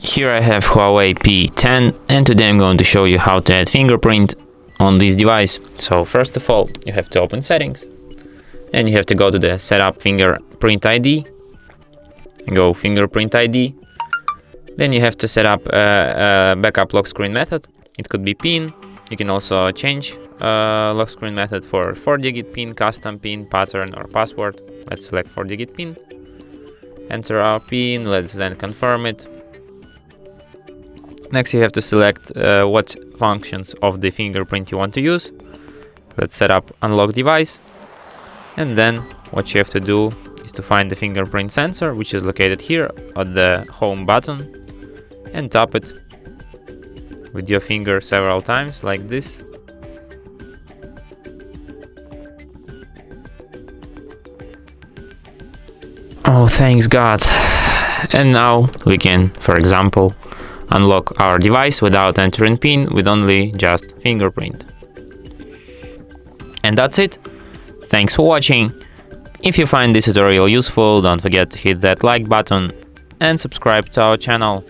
Here I have HUAWEI P10, and today I'm going to show you how to add fingerprint on this device. So first of all, you have to open settings, then you have to go to the setup fingerprint ID, go fingerprint ID, then you have to set up a backup lock screen method. It could be PIN. You can also change lock screen method for 4-digit PIN, custom PIN, pattern or password. Let's select 4-digit PIN, enter our PIN, let's then confirm it. Next you have to select what functions of the fingerprint you want to use. Let's set up unlock device, and then what you have to do is to find the fingerprint sensor, which is located here at the home button, and tap it with your finger several times like this. Oh, thanks God. And now we can, for example, unlock our device without entering PIN, with only just fingerprint. And that's it. Thanks for watching. If you find this tutorial useful, don't forget to hit that like button and subscribe to our channel.